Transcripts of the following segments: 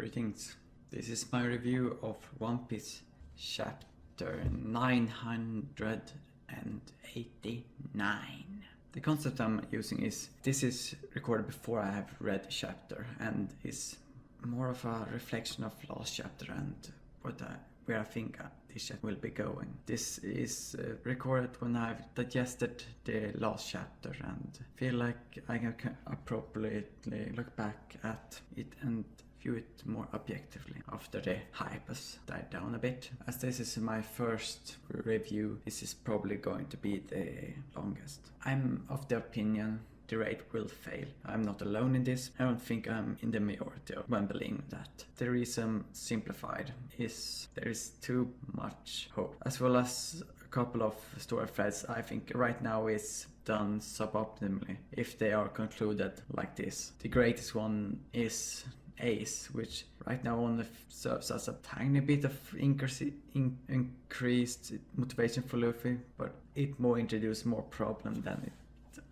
Greetings. This is my review of One Piece chapter 989. The concept I'm using is, this is recorded before I have read the chapter and is more of a reflection of last chapter and where I think this chapter will be going. This is recorded when I've digested the last chapter and feel like I can appropriately look back at it and view it more objectively after the hype has died down a bit. As this is my first review, this is probably going to be the longest. I'm of the opinion the raid will fail. I'm not alone in this. I don't think I'm in the majority when believing that. The reason simplified is there is too much hope, as well as a couple of story threads I think right now is done suboptimally if they are concluded like this. The greatest one is Ace, which right now only serves as a tiny bit of increased motivation for Luffy, but it more introduces more problem than it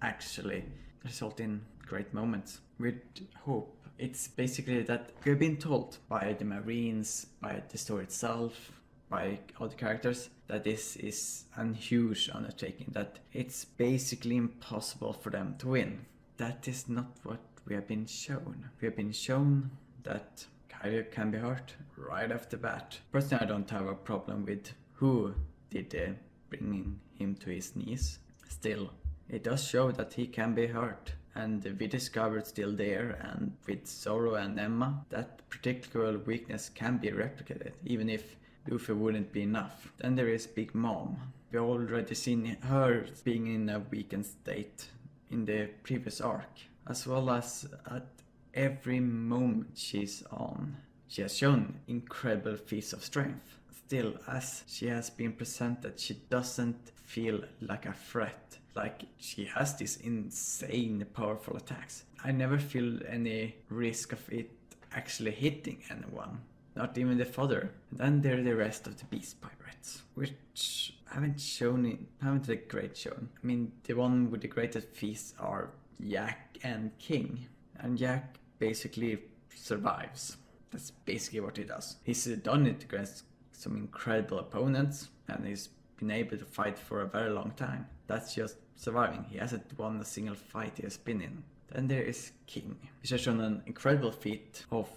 actually result in great moments with hope. It's basically that we've been told by the Marines, by the story itself, by other characters, that this is a huge undertaking, that it's basically impossible for them to win. That is not what we have been shown. We have been shown that Kaido can be hurt right off the bat. Personally, I don't have a problem with who did bringing him to his knees. Still, it does show that he can be hurt, and we discovered still there, and with Zoro and Emma, that particular weakness can be replicated, even if Luffy wouldn't be enough. Then there is Big Mom. We already seen her being in a weakened state in the previous arc, as well as at every moment she's on. She has shown incredible feats of strength. Still, as she has been presented, she doesn't feel like a threat. Like, she has these insane powerful attacks. I never feel any risk of it actually hitting anyone, not even the father. And then there are the rest of the Beast Pirates, which haven't the great shown. I mean, the one with the greatest feats are Yak and King, and Yak basically survives. That's basically what he does. He's done it against some incredible opponents, and he's been able to fight for a very long time. That's just surviving. He hasn't won a single fight he has been in. Then there is King. He's just shown an incredible feat of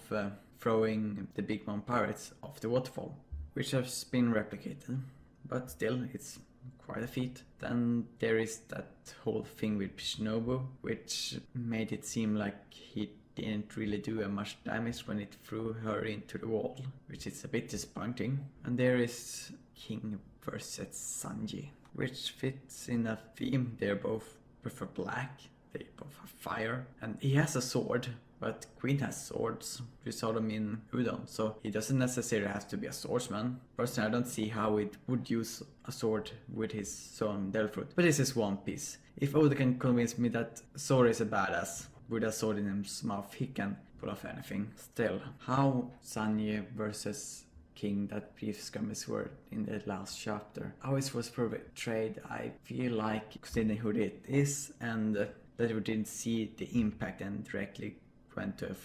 throwing the Big Mom Pirates off the waterfall, which has been replicated, but still it's quite a feat. Then there is that whole thing with Shinobu, which made it seem like he didn't really do much damage when it threw her into the wall, which is a bit disappointing. And there is King versus Sanji, which fits in a theme. They both prefer black, they both have fire, and he has a sword, but Queen has swords. We saw them in Udon, so he doesn't necessarily have to be a swordsman. Personally, I don't see how it would use a sword with his son Delfruit. But this is One Piece. If Oda can convince me that Zoro is a badass, with a sword in his mouth, he can pull off anything. Still, how Sanji versus King, that brief skirmish were in the last chapter, how it was portrayed, I feel like, considering who it is, and that we didn't see the impact, and directly went to a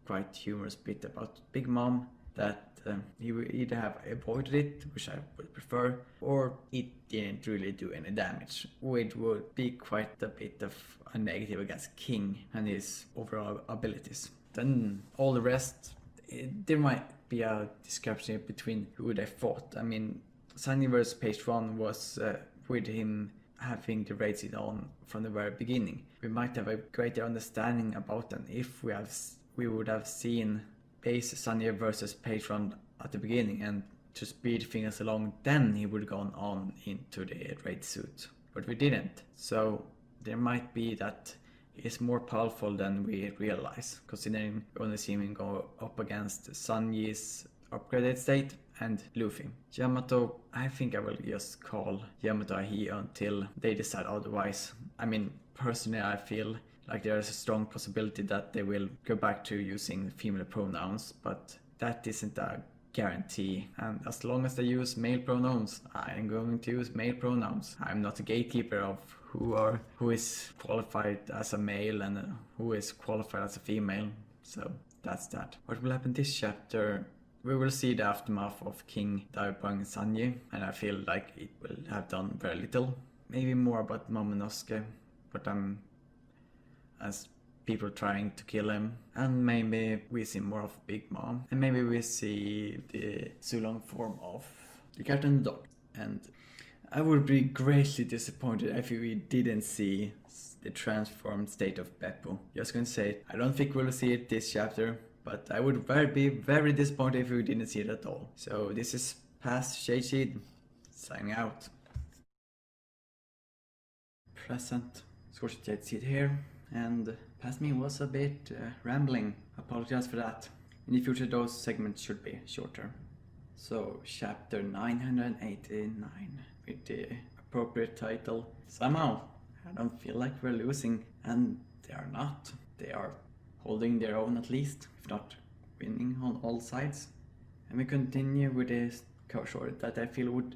quite humorous bit about Big Mom, that he would either have avoided it, which I would prefer, or it didn't really do any damage, which would be quite a bit of a negative against King and his overall abilities. Then all the rest, there might be a discrepancy between who they fought. I mean, Sunny vs. Page 1 was with him having the raids on from the very beginning. We might have a greater understanding about them if we would have seen Ace Sunny versus Page 1 at the beginning, and to speed things along, then he would have gone on into the raid suit. But we didn't, so there might be that he's more powerful than we realize, considering we only see him go up against Sanji's upgraded state and Luffy. Yamato, I think I will just call Yamato a he until they decide otherwise. I mean, personally I feel like there is a strong possibility that they will go back to using female pronouns, but that isn't a guarantee. And as long as they use male pronouns, I am going to use male pronouns. I'm not a gatekeeper of who is qualified as a male and who is qualified as a female. So that's that. What will happen this chapter? We will see the aftermath of King Daibang Sanji, and I feel like it will have done very little. Maybe more about Momonosuke, but as people trying to kill him, and maybe we see more of Big Mom, and maybe we see the Sulong form of the cat and the dog. And I would be greatly disappointed if we didn't see the transformed state of Beppo. Just gonna say it, I don't think we'll see it this chapter, but I would be very disappointed if we didn't see it at all. So this is Past Shade Seed, signing out. Present, Scorched Jade Seed here, and past me was a bit rambling. Apologize for that. In the future those segments should be shorter. So chapter 989 with the appropriate title. Somehow I don't feel like we're losing, and they are not. They are holding their own at least, if not winning on all sides. And we continue with this cover short that I feel would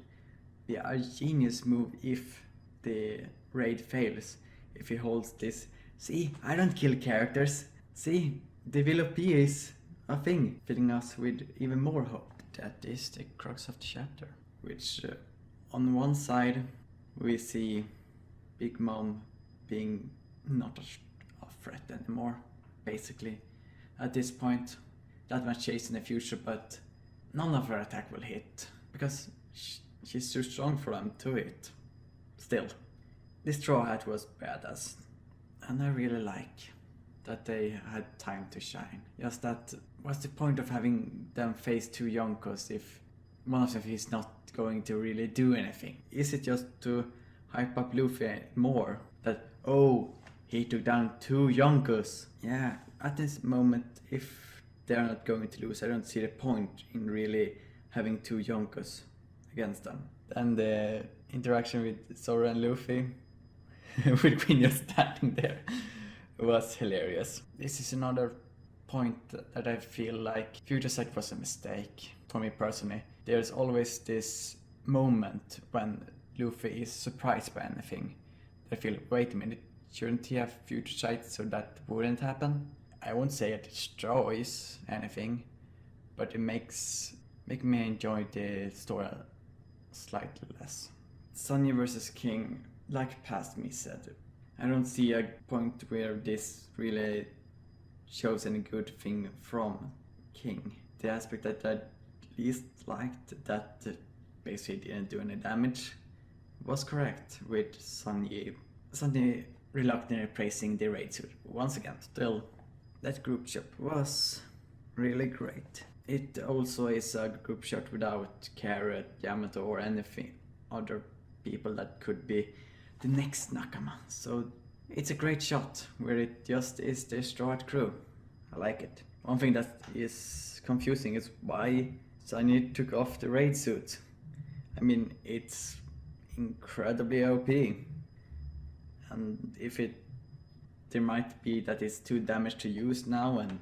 be a genius move if the raid fails. If he holds this, see, I don't kill characters. See, the will of P is a thing, filling us with even more hope. That is the crux of the chapter, which on one side we see Big Mom being not a threat anymore, basically. At this point, that might chase in the future, but none of her attack will hit, because she's too strong for them to hit. Still, this Straw Hat was badass, and I really like that they had time to shine. Just that, what's the point of having them face two Yonkos if one of them is not going to really do anything? Is it just to hype up Luffy more? That, oh, he took down two Yonkos. Yeah, at this moment, if they're not going to lose, I don't see the point in really having two Yonkos against them. And the interaction with Zoro and Luffy, with Queen just standing there, was hilarious. This is another point that I feel like Future Sight was a mistake for me personally. There's always this moment when Luffy is surprised by anything. I feel, wait a minute, shouldn't he have Future Sight so that wouldn't happen? I won't say it destroys anything, but it makes me enjoy the story slightly less. Sanji versus King, like past me said, I don't see a point where this really shows any good thing from King. The aspect that I least liked, that basically didn't do any damage, was correct with Sanji reluctantly praising the raid suit. Once again, still, that group shot was really great. It also is a group shot without Carrot, Yamato, or anything other people that could be the next Nakama. So it's a great shot where it just is the Strawhat crew. I like it. One thing that is confusing is why Sanji took off the raid suit. I mean, it's incredibly OP. And if there might be that it's too damaged to use now, and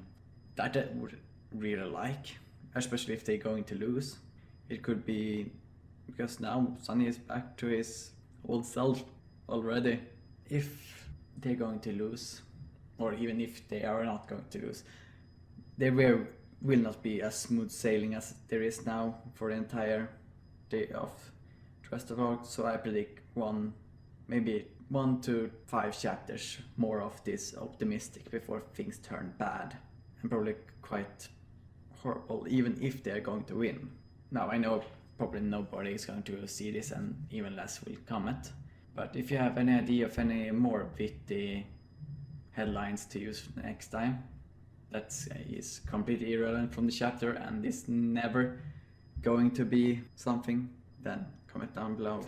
that I would really like, especially if they're going to lose. It could be because now Sunny is back to his old self already. If they're going to lose, or even if they are not going to lose, there will not be as smooth sailing as there is now for the entire day of the rest of the arc. So I predict maybe 1 to 5 chapters more of this optimistic before things turn bad, and probably quite horrible even if they're going to win. Now I know probably nobody is going to see this, and even less will comment, but if you have any idea of any more witty headlines to use next time that is completely irrelevant from the chapter and is never going to be something, then comment down below.